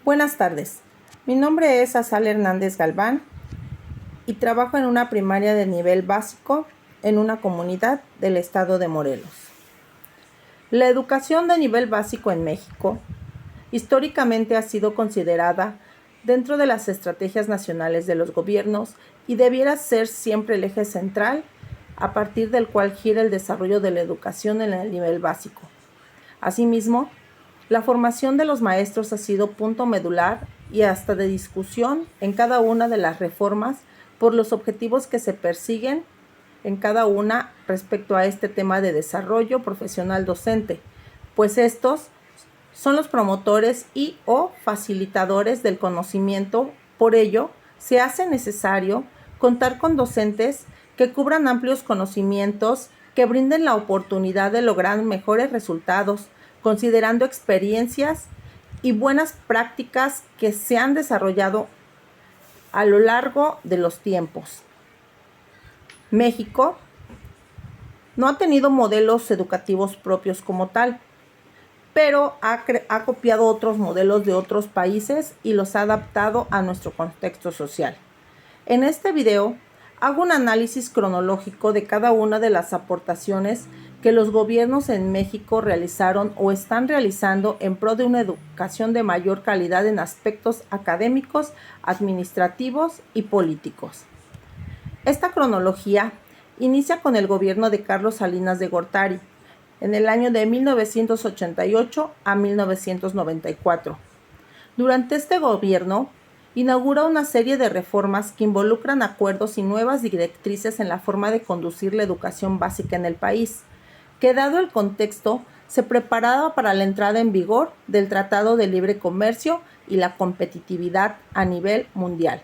Buenas tardes, mi nombre es Azal Hernández Galván y trabajo en una primaria de nivel básico en una comunidad del estado de Morelos. La educación de nivel básico en México históricamente ha sido considerada dentro de las estrategias nacionales de los gobiernos y debiera ser siempre el eje central a partir del cual gira el desarrollo de la educación en el nivel básico. Asimismo, la formación de los maestros ha sido punto medular y hasta de discusión en cada una de las reformas por los objetivos que se persiguen en cada una respecto a este tema de desarrollo profesional docente, pues estos son los promotores y o facilitadores del conocimiento. Por ello, se hace necesario contar con docentes que cubran amplios conocimientos, que brinden la oportunidad de lograr mejores resultados, considerando experiencias y buenas prácticas que se han desarrollado a lo largo de los tiempos. México no ha tenido modelos educativos propios como tal, pero ha copiado otros modelos de otros países y los ha adaptado a nuestro contexto social. En este video hago un análisis cronológico de cada una de las aportaciones que los gobiernos en México realizaron o están realizando en pro de una educación de mayor calidad en aspectos académicos, administrativos y políticos. Esta cronología inicia con el gobierno de Carlos Salinas de Gortari, en el año de 1988 a 1994. Durante este gobierno, inaugura una serie de reformas que involucran acuerdos y nuevas directrices en la forma de conducir la educación básica en el país, que dado el contexto, se preparaba para la entrada en vigor del Tratado de Libre Comercio y la competitividad a nivel mundial.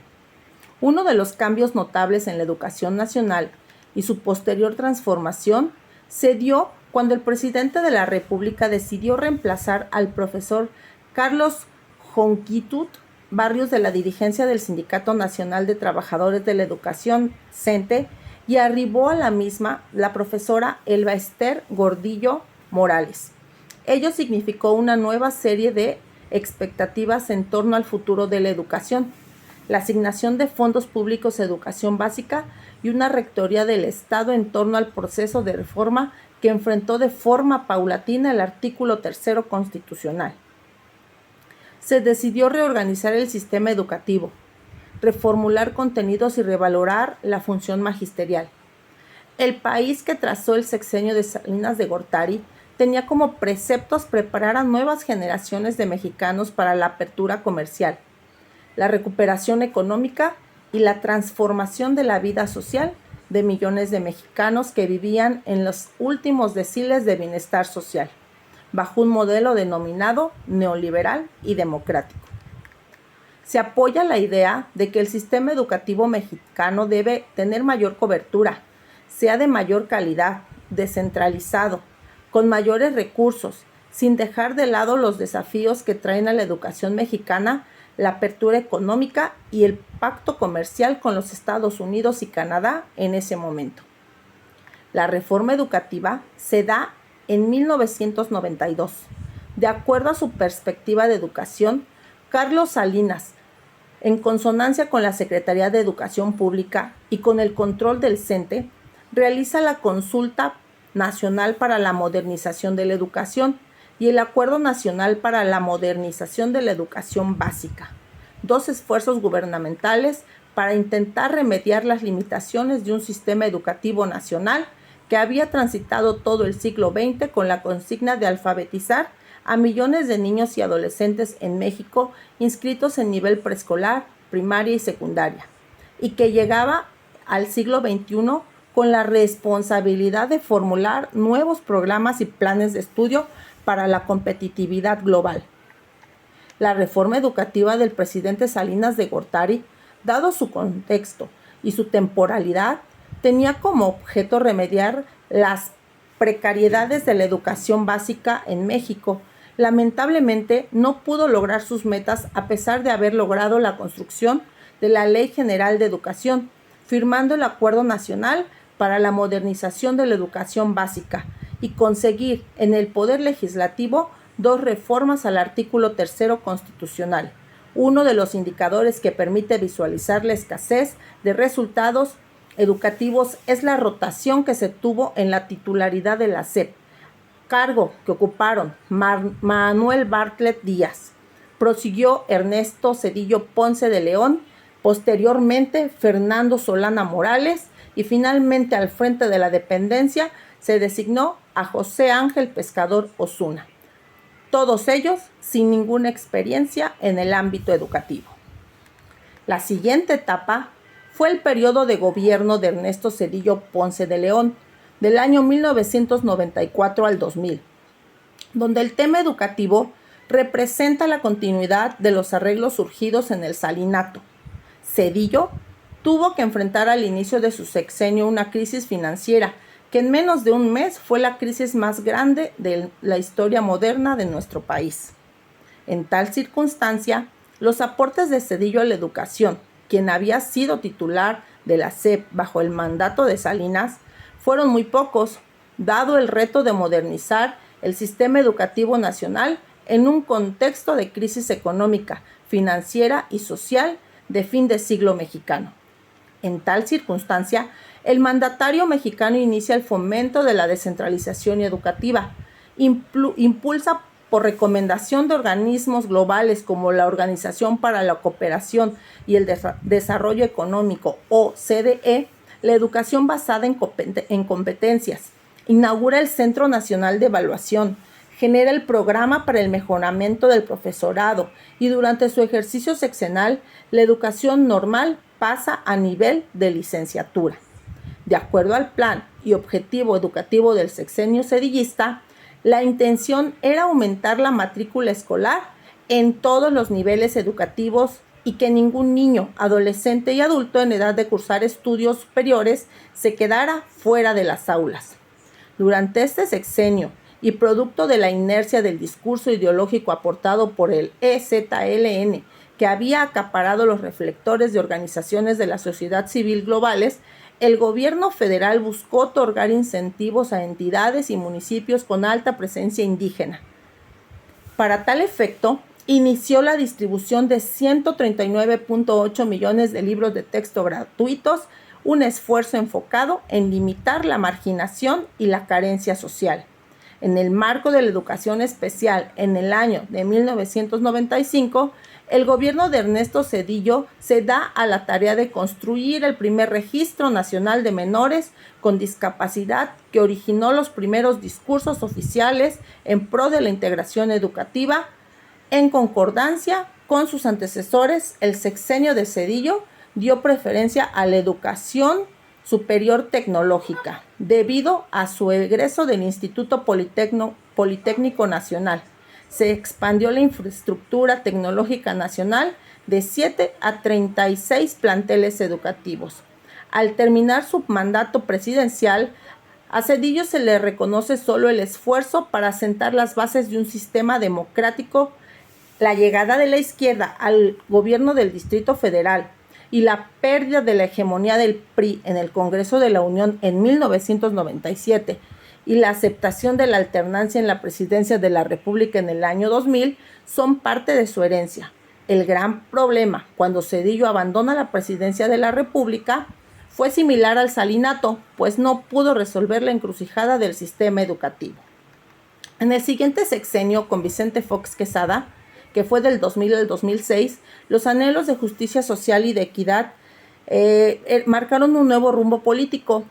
Uno de los cambios notables en la educación nacional y su posterior transformación se dio cuando el presidente de la República decidió reemplazar al profesor Carlos Jonquitut Barrios de la dirigencia del Sindicato Nacional de Trabajadores de la Educación, CENTE, y arribó a la misma la profesora Elba Ester Gordillo Morales. Ello significó una nueva serie de expectativas en torno al futuro de la educación, la asignación de fondos públicos a educación básica y una rectoría del Estado en torno al proceso de reforma que enfrentó de forma paulatina el artículo 3 constitucional. Se decidió reorganizar el sistema educativo, reformular contenidos y revalorar la función magisterial. El país que trazó el sexenio de Salinas de Gortari tenía como preceptos preparar a nuevas generaciones de mexicanos para la apertura comercial, la recuperación económica y la transformación de la vida social de millones de mexicanos que vivían en los últimos deciles de bienestar social, bajo un modelo denominado neoliberal y democrático. Se apoya la idea de que el sistema educativo mexicano debe tener mayor cobertura, sea de mayor calidad, descentralizado, con mayores recursos, sin dejar de lado los desafíos que traen a la educación mexicana, la apertura económica y el pacto comercial con los Estados Unidos y Canadá en ese momento. La reforma educativa se da en 1992. De acuerdo a su perspectiva de educación, Carlos Salinas, en consonancia con la Secretaría de Educación Pública y con el control del CENTE, realiza la Consulta Nacional para la Modernización de la Educación y el Acuerdo Nacional para la Modernización de la Educación Básica, dos esfuerzos gubernamentales para intentar remediar las limitaciones de un sistema educativo nacional que había transitado todo el siglo XX con la consigna de alfabetizar a millones de niños y adolescentes en México inscritos en nivel preescolar, primaria y secundaria, y que llegaba al siglo XXI con la responsabilidad de formular nuevos programas y planes de estudio para la competitividad global. La reforma educativa del presidente Salinas de Gortari, dado su contexto y su temporalidad, tenía como objeto remediar las precariedades de la educación básica en México. Lamentablemente, no pudo lograr sus metas a pesar de haber logrado la construcción de la Ley General de Educación, firmando el Acuerdo Nacional para la Modernización de la Educación Básica y conseguir en el Poder Legislativo dos reformas al artículo 3 constitucional, Uno de los indicadores que permite visualizar la escasez de resultados educativos es la rotación que se tuvo en la titularidad de la SEP, cargo que ocuparon Manuel Bartlett Díaz. Prosiguió Ernesto Zedillo Ponce de León, posteriormente Fernando Solana Morales y finalmente al frente de la dependencia se designó a José Ángel Pescador Osuna. Todos ellos sin ninguna experiencia en el ámbito educativo. La siguiente etapa fue el periodo de gobierno de Ernesto Zedillo Ponce de León, del año 1994 al 2000, donde el tema educativo representa la continuidad de los arreglos surgidos en el Salinato. Zedillo tuvo que enfrentar al inicio de su sexenio una crisis financiera que en menos de un mes fue la crisis más grande de la historia moderna de nuestro país. En tal circunstancia, los aportes de Zedillo a la educación, quien había sido titular de la SEP bajo el mandato de Salinas, fueron muy pocos, dado el reto de modernizar el sistema educativo nacional en un contexto de crisis económica, financiera y social de fin de siglo mexicano. En tal circunstancia, el mandatario mexicano inicia el fomento de la descentralización educativa, impulsa por recomendación de organismos globales como la Organización para la Cooperación y el Desarrollo Económico, OCDE, la educación basada en competencias, inaugura el Centro Nacional de Evaluación, genera el programa para el mejoramiento del profesorado y durante su ejercicio sexenal, la educación normal pasa a nivel de licenciatura. De acuerdo al plan y objetivo educativo del sexenio zedillista, la intención era aumentar la matrícula escolar en todos los niveles educativos y que ningún niño, adolescente y adulto en edad de cursar estudios superiores se quedara fuera de las aulas. Durante este sexenio, y producto de la inercia del discurso ideológico aportado por el EZLN, que había acaparado los reflectores de organizaciones de la sociedad civil globales, el gobierno federal buscó otorgar incentivos a entidades y municipios con alta presencia indígena. Para tal efecto, inició la distribución de 139.8 millones de libros de texto gratuitos, un esfuerzo enfocado en limitar la marginación y la carencia social. En el marco de la educación especial en el año de 1995, el gobierno de Ernesto Zedillo se da a la tarea de construir el primer registro nacional de menores con discapacidad que originó los primeros discursos oficiales en pro de la integración educativa. En concordancia con sus antecesores, el sexenio de Zedillo dio preferencia a la educación superior tecnológica, debido a su egreso del Instituto Politécnico Nacional. Se expandió la infraestructura tecnológica nacional de 7 a 36 planteles educativos. Al terminar su mandato presidencial, a Zedillo se le reconoce solo el esfuerzo para sentar las bases de un sistema democrático. La llegada de la izquierda al gobierno del Distrito Federal y la pérdida de la hegemonía del PRI en el Congreso de la Unión en 1997 y la aceptación de la alternancia en la presidencia de la República en el año 2000 son parte de su herencia. El gran problema cuando Zedillo abandona la presidencia de la República fue similar al Salinato, pues no pudo resolver la encrucijada del sistema educativo. En el siguiente sexenio, con Vicente Fox Quesada, que fue del 2000 al 2006, los anhelos de justicia social y de equidad marcaron un nuevo rumbo político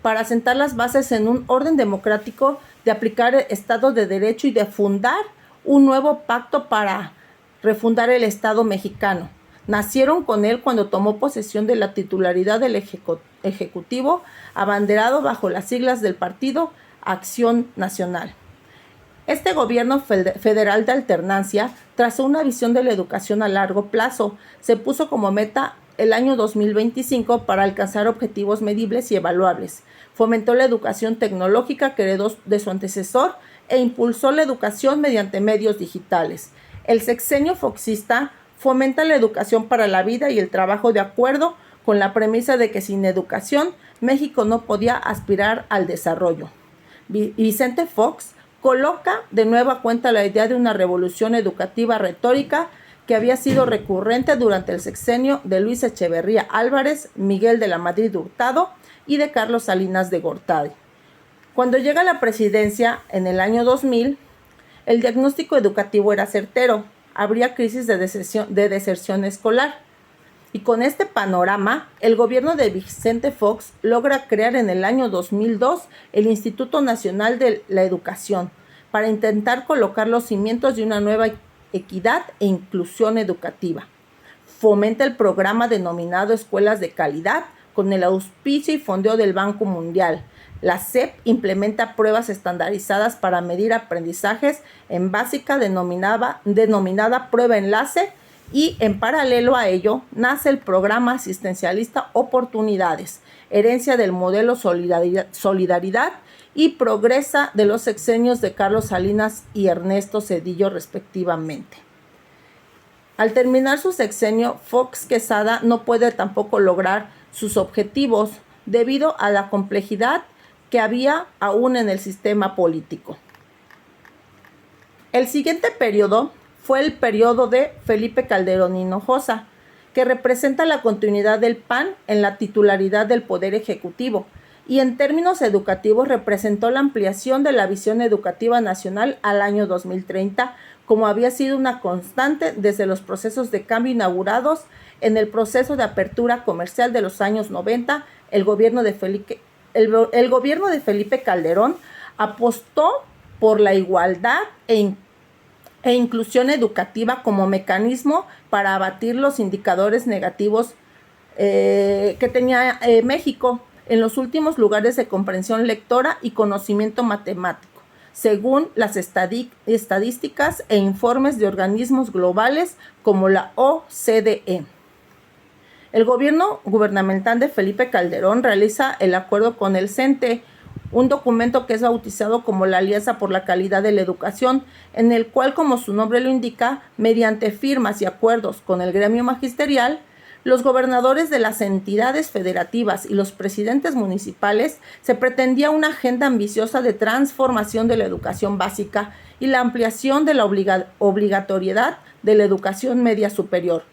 para sentar las bases en un orden democrático de aplicar el Estado de Derecho y de fundar un nuevo pacto para refundar el Estado mexicano. Nacieron con él cuando tomó posesión de la titularidad del Ejecutivo, abanderado bajo las siglas del Partido Acción Nacional. Este gobierno federal de alternancia trazó una visión de la educación a largo plazo. Se puso como meta el año 2025 para alcanzar objetivos medibles y evaluables. Fomentó la educación tecnológica que heredó de su antecesor e impulsó la educación mediante medios digitales. El sexenio foxista fomenta la educación para la vida y el trabajo de acuerdo con la premisa de que sin educación México no podía aspirar al desarrollo. Vicente Fox coloca de nueva cuenta la idea de una revolución educativa retórica que había sido recurrente durante el sexenio de Luis Echeverría Álvarez, Miguel de la Madrid Hurtado y de Carlos Salinas de Gortari. Cuando llega a la presidencia en el año 2000, el diagnóstico educativo era certero: habría crisis de deserción escolar. Y con este panorama, el gobierno de Vicente Fox logra crear en el año 2002 el Instituto Nacional de la Educación para intentar colocar los cimientos de una nueva equidad e inclusión educativa. Fomenta el programa denominado Escuelas de Calidad con el auspicio y fondeo del Banco Mundial. La SEP implementa pruebas estandarizadas para medir aprendizajes en básica denominada prueba enlace, y en paralelo a ello nace el programa asistencialista Oportunidades, herencia del modelo Solidaridad y Progresa de los sexenios de Carlos Salinas y Ernesto Zedillo respectivamente. Al terminar su sexenio, Fox Quesada no puede tampoco lograr sus objetivos debido a la complejidad que había aún en el sistema político. El siguiente periodo fue el periodo de Felipe Calderón Hinojosa, que representa la continuidad del PAN en la titularidad del Poder Ejecutivo y en términos educativos representó la ampliación de la visión educativa nacional al año 2030, como había sido una constante desde los procesos de cambio inaugurados en el proceso de apertura comercial de los años 90. El gobierno de Felipe Calderón apostó por la igualdad e inclusión educativa como mecanismo para abatir los indicadores negativos que tenía México en los últimos lugares de comprensión lectora y conocimiento matemático, según las estadísticas e informes de organismos globales como la OCDE. El gobierno gubernamental de Felipe Calderón realiza el acuerdo con el CENTE, un documento que es bautizado como la Alianza por la Calidad de la Educación, en el cual, como su nombre lo indica, mediante firmas y acuerdos con el gremio magisterial, los gobernadores de las entidades federativas y los presidentes municipales se pretendía una agenda ambiciosa de transformación de la educación básica y la ampliación de la obligatoriedad de la educación media superior.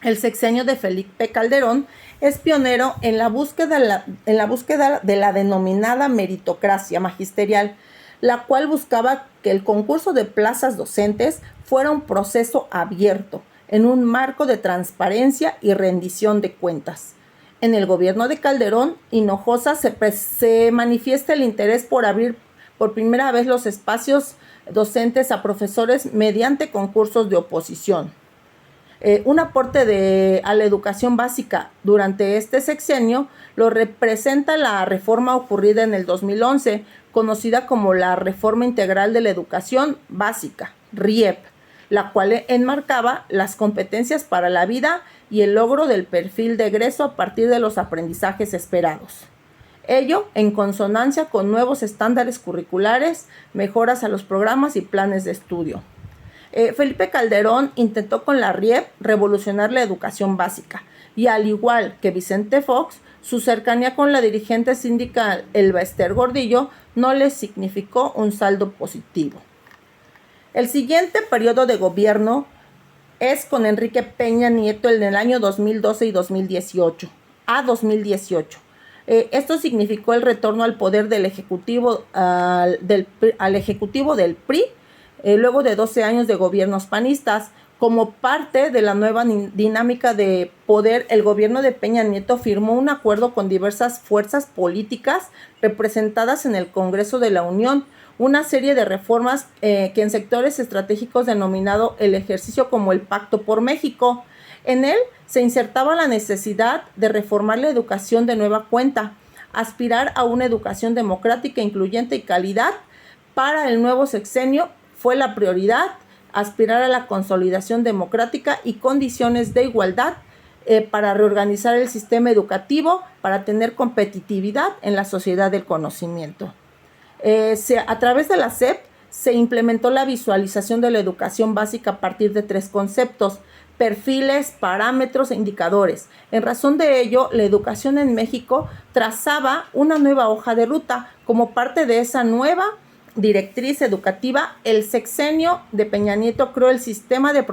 El sexenio de Felipe Calderón es pionero en la búsqueda de la denominada meritocracia magisterial, la cual buscaba que el concurso de plazas docentes fuera un proceso abierto, en un marco de transparencia y rendición de cuentas. En el gobierno de Calderón Hinojosa se manifiesta el interés por abrir por primera vez los espacios docentes a profesores mediante concursos de oposición. Un aporte a la educación básica durante este sexenio lo representa la reforma ocurrida en el 2011, conocida como la Reforma Integral de la Educación Básica, RIEP, la cual enmarcaba las competencias para la vida y el logro del perfil de egreso a partir de los aprendizajes esperados. Ello en consonancia con nuevos estándares curriculares, mejoras a los programas y planes de estudio. Felipe Calderón intentó con la RIEP revolucionar la educación básica y, al igual que Vicente Fox, su cercanía con la dirigente sindical Elba Ester Gordillo no le significó un saldo positivo. El siguiente periodo de gobierno es con Enrique Peña Nieto en el año 2012 y 2018. Esto significó el retorno al poder del Ejecutivo, al Ejecutivo del PRI, luego de 12 años de gobiernos panistas. Como parte de la nueva dinámica de poder, el gobierno de Peña Nieto firmó un acuerdo con diversas fuerzas políticas representadas en el Congreso de la Unión, una serie de reformas que en sectores estratégicos denominado el ejercicio como el Pacto por México. En él se insertaba la necesidad de reformar la educación de nueva cuenta, aspirar a una educación democrática, incluyente y calidad. Para el nuevo sexenio fue la prioridad aspirar a la consolidación democrática y condiciones de igualdad para reorganizar el sistema educativo, para tener competitividad en la sociedad del conocimiento. A través de la SEP se implementó la visualización de la educación básica a partir de 3 conceptos: perfiles, parámetros e indicadores. En razón de ello, la educación en México trazaba una nueva hoja de ruta como parte de esa nueva directriz educativa, el sexenio de Peña Nieto creó el sistema de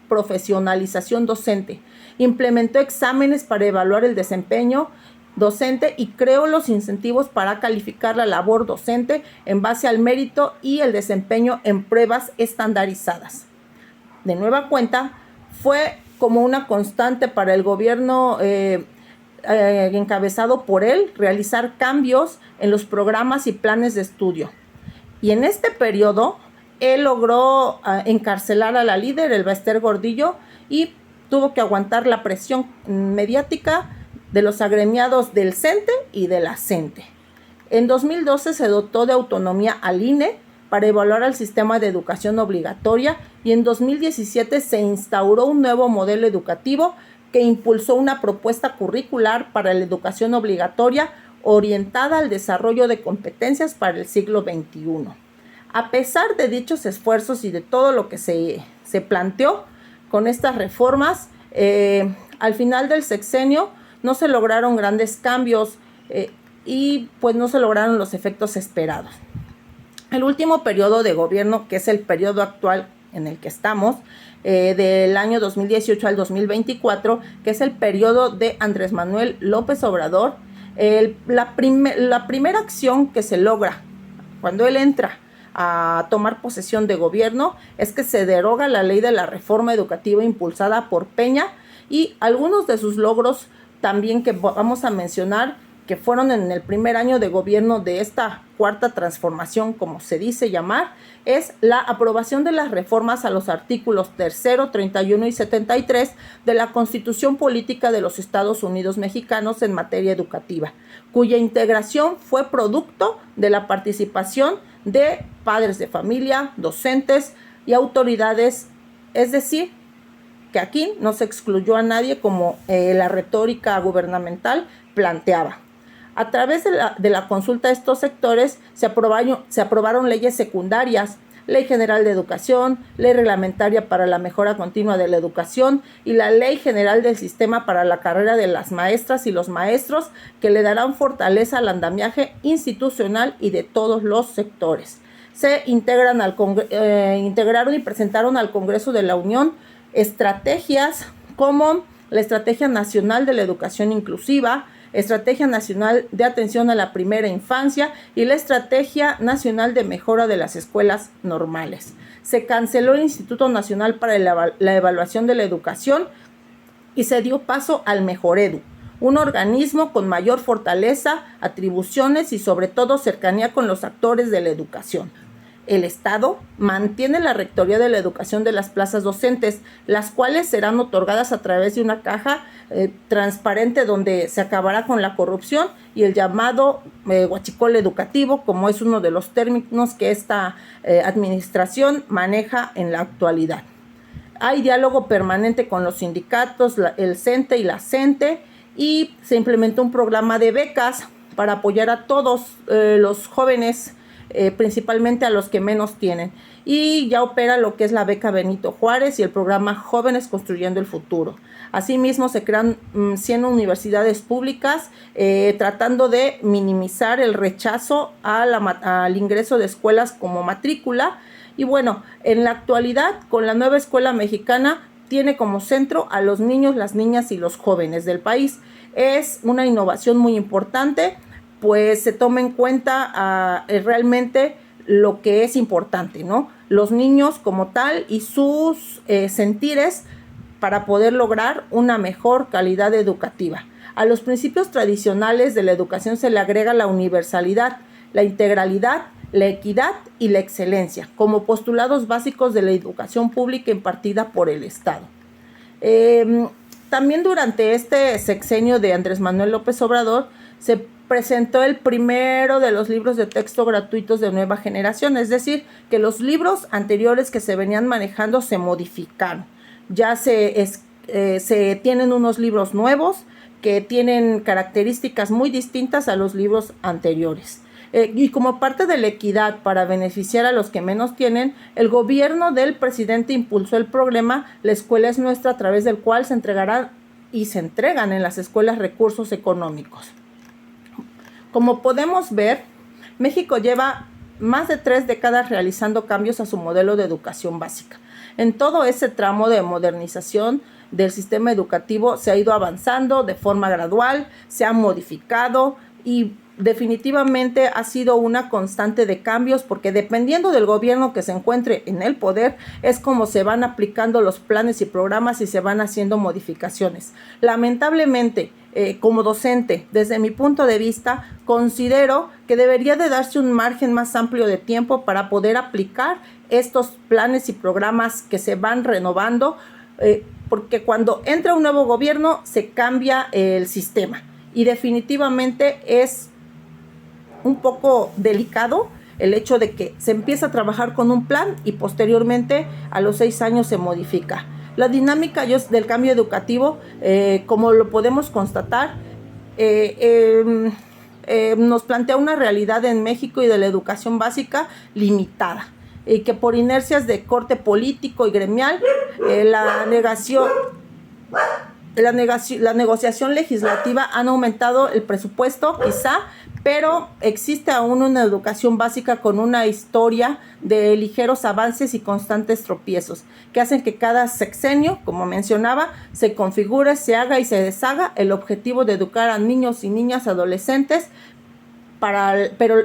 profesionalización docente, implementó exámenes para evaluar el desempeño docente y creó los incentivos para calificar la labor docente en base al mérito y el desempeño en pruebas estandarizadas. De nueva cuenta, fue como una constante para el gobierno encabezado por él realizar cambios en los programas y planes de estudio. Y en este periodo, él logró encarcelar a la líder, Elba Ester Gordillo, y tuvo que aguantar la presión mediática de los agremiados del CENTE y de la CENTE. En 2012 se dotó de autonomía al INE para evaluar el sistema de educación obligatoria y en 2017 se instauró un nuevo modelo educativo que impulsó una propuesta curricular para la educación obligatoria orientada al desarrollo de competencias para el siglo XXI. A pesar de dichos esfuerzos y de todo lo que se planteó con estas reformas, al final del sexenio no se lograron grandes cambios y pues no se lograron los efectos esperados. El último periodo de gobierno, que es el periodo actual en el que estamos, del año 2018 al 2024, que es el periodo de Andrés Manuel López Obrador, la primera acción que se logra cuando él entra a tomar posesión de gobierno es que se deroga la ley de la reforma educativa impulsada por Peña, y algunos de sus logros también que vamos a mencionar que fueron en el primer año de gobierno de esta cuarta transformación, como se dice llamar, es la aprobación de las reformas a los artículos 3, 31 y 73 de la Constitución Política de los Estados Unidos Mexicanos en materia educativa, cuya integración fue producto de la participación de padres de familia, docentes y autoridades, es decir, que aquí no se excluyó a nadie como la retórica gubernamental planteaba. A través de la consulta de estos sectores se aprobaron leyes secundarias, Ley General de Educación, Ley Reglamentaria para la Mejora Continua de la Educación y la Ley General del Sistema para la Carrera de las Maestras y los Maestros, que le darán fortaleza al andamiaje institucional y de todos los sectores. Se integraron y presentaron al Congreso de la Unión estrategias como la Estrategia Nacional de la Educación Inclusiva, Estrategia Nacional de Atención a la Primera Infancia y la Estrategia Nacional de Mejora de las Escuelas Normales. Se canceló el Instituto Nacional para la Evaluación de la Educación y se dio paso al Mejoredu, un organismo con mayor fortaleza, atribuciones y sobre todo cercanía con los actores de la educación. El Estado mantiene la rectoría de la educación de las plazas docentes, las cuales serán otorgadas a través de una caja transparente donde se acabará con la corrupción y el llamado huachicol educativo, como es uno de los términos que esta administración maneja en la actualidad. Hay diálogo permanente con los sindicatos, el CENTE y la CENTE, y se implementó un programa de becas para apoyar a todos los jóvenes, principalmente a los que menos tienen, y ya opera lo que es la beca Benito Juárez y el programa Jóvenes Construyendo el Futuro. Asimismo se crean 100 universidades públicas tratando de minimizar el rechazo al ingreso de escuelas como matrícula. Y bueno, en la actualidad con la nueva escuela mexicana tiene como centro a los niños, las niñas y los jóvenes del país. Es una innovación muy importante, pues se toma en cuenta realmente lo que es importante, ¿no? Los niños como tal y sus sentires para poder lograr una mejor calidad educativa. A los principios tradicionales de la educación se le agrega la universalidad, la integralidad, la equidad y la excelencia como postulados básicos de la educación pública impartida por el Estado. También durante este sexenio de Andrés Manuel López Obrador se presentó el primero de los libros de texto gratuitos de nueva generación, es decir, que los libros anteriores que se venían manejando se modificaron. Ya se tienen unos libros nuevos que tienen características muy distintas a los libros anteriores. Y como parte de la equidad para beneficiar a los que menos tienen, el gobierno del presidente impulsó el programa La Escuela es Nuestra, a través del cual se entregarán y se entregan en las escuelas recursos económicos. Como podemos ver, México lleva más de 3 décadas realizando cambios a su modelo de educación básica. En todo ese tramo de modernización del sistema educativo se ha ido avanzando de forma gradual, se ha modificado y definitivamente ha sido una constante de cambios, porque dependiendo del gobierno que se encuentre en el poder es como se van aplicando los planes y programas y se van haciendo modificaciones. Lamentablemente, como docente, desde mi punto de vista, considero que debería de darse un margen más amplio de tiempo para poder aplicar estos planes y programas que se van renovando, porque cuando entra un nuevo gobierno se cambia el sistema y definitivamente es un poco delicado el hecho de que se empieza a trabajar con un plan y posteriormente a los 6 años se modifica. La dinámica del cambio educativo, como lo podemos constatar, nos plantea una realidad en México y de la educación básica limitada, y que por inercias de corte político y gremial, la negociación legislativa han aumentado el presupuesto quizá, pero existe aún una educación básica con una historia de ligeros avances y constantes tropiezos que hacen que cada sexenio, como mencionaba, se configure, se haga y se deshaga el objetivo de educar a niños y niñas adolescentes,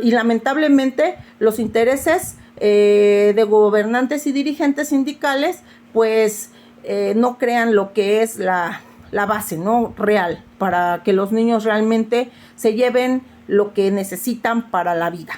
y lamentablemente los intereses de gobernantes y dirigentes sindicales pues no crean lo que es la base, ¿no?, real para que los niños realmente se lleven lo que necesitan para la vida.